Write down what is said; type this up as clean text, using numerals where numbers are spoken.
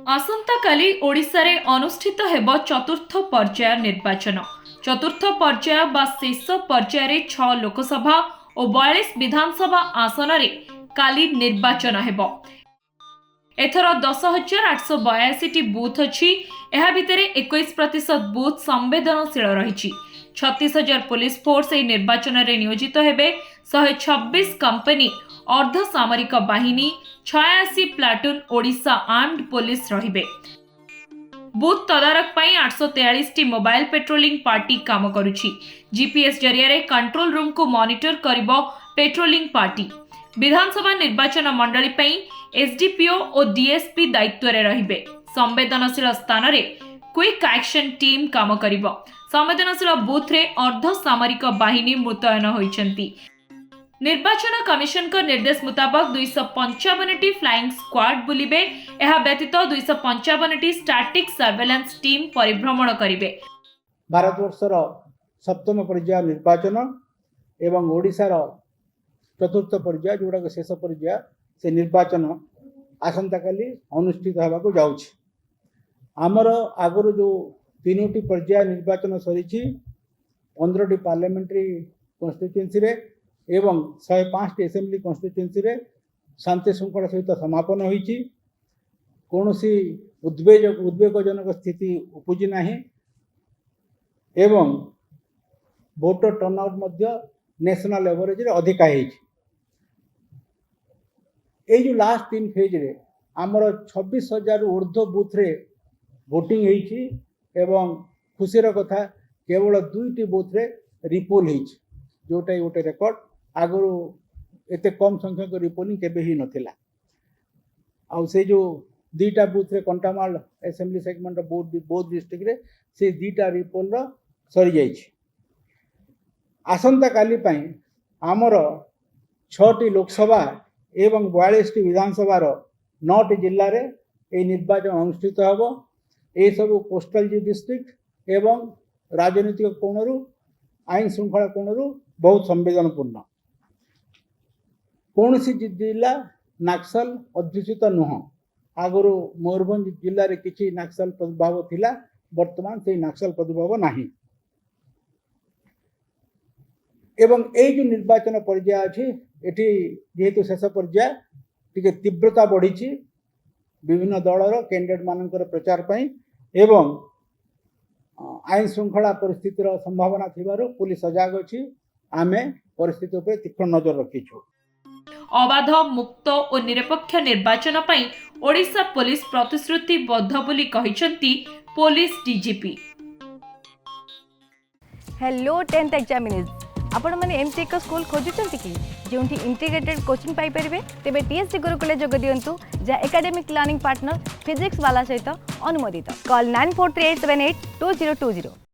आसंता काली ओडिशा रे अनुष्ठित हेब चतुर्थ पर्याय निर्वाचन। चतुर्थ पर्याय बा शेष पर्याय रे 6 लोकसभा और 42 विधानसभा आसन रे काली निर्वाचन हेब। एथर 10,882 बूथ अच्छी। यह भितर 21% बूथ संवेदनशील रही। 36,000 पुलिस फोर्स यह निर्वाचन में नियोजित हेबे। 126 कंपनी अर्धसामरिक बाहिनी 86 प्लाटून ओडिशा आर्म्ड पुलिस रहिबे। बूथ तदारक पाई 843 टी मोबाइल पेट्रोलिंग पार्टी काम करुछि। जीपीएस जरिया रे कंट्रोल रूम को मॉनिटर करिबो पेट्रोलिंग पार्टी। विधानसभा निर्वाचन मंडली पाई एसडीपीओ और डीएसपी दायित्व रे रहिबे। संवेदनशील स्थान रे क्विक एक्शन टीम काम करिबो। संवेदनशील बूथ रे अर्धसामरिक बाहिनी मुतयन होइछंती। निर्वाचन कमिशन का निर्देश मुताबक 255 टी फ्लाइंग स्क्वाड बुलिबे। यह व्यतीत 255 टी स्टैटिक सर्वेलेंस टीम परिभ्रमण करिबे। भारतवर्षर सप्तम पर्याय निर्वाचन एवं ओडिशार चतुर्थ पर्याय जोड़ा शेष पर्याय से निर्वाचन आसंता काली अनुष्ठित होगा जाउछि। आमर आगुरी जो 3टी पर्याय निर्वाचन सरी 15टी पार्लियामेंट्री कन्स्टिट्युएंसी रे एवं 105 एसेंब्ली कन्स्टिट्युएंसी रे शांति श्रृंखला सहित समापन होईछि। कौनसी उद्वेगजनक स्थिति उपजी नाही एवं वोटर टर्नआउट मध्य नेशनल एवरेज रे अधिका होईछि। এই যে লাস্ট 3 ফেজ রে আমার 26,000 ঊর্ধ্ব বুথ রে ভোটিং হইছি এবং খুশির কথা কেবল 2টি বুথ রে রিপোল হইছি, जोटा गोटे रेकर्ड आगु एते कम संख्यक रिपोलिंग केबे ही नथिला। आ से जो 2टा बुथ रे Kantamal assembly segment both district रे से 2टा रिपोल रो सरी जाइछि। आसंता काली पई आमर 6टी लोकसभा एवं 42टी विधानसभा 9टी जिल्ला रे ए निर्वाचन अनुष्ठित होब। ए सब कोस्टल डिस्ट्रिक्ट एवं राजनीतिक कोणरू आईन श्रृंखला कोणरू बहुत संवेदनपूर्ण। कौन सी जिला नक्सल अध्युषित नुह। आगुरी मयूरभंज जिले में किसी नक्सल प्रादुर्भाव थिला, वर्तमान से नक्सल प्रादुर्भाव नहीं। एवं ये जो निर्वाचन पर्याय अच्छी एटी जेहेतु शेष पर्याय टिके तीव्रता बढ़ी विभिन्न दलर कैंडिडेट मानकर प्रचार पाई एवं आईन श्रृंखला परिस्थितिर संभावना थिबारु पुलिस सजाग अछि। आमे परिस्थिति उपर तीक्ष्ण नजर रखिछु। अबाध मुक्त और निरपेक्ष निर्वाचन पई ओडिशा पुलिस प्रतिश्रुतिबद्ध बोली कहिसंती police DGP. Hello 10th examiners, आपण माने एमटी एक स्कूल खोजुचंती कि जोंठी इंटीग्रेटेड कोचिंग पाई परिबे तेबे टीएससी गुरुकुले जोग दियंतु जा एकेडमिक लर्निंग पार्टनर फिजिक्स वाला सहित अनुमोदित। कॉल 9438782020।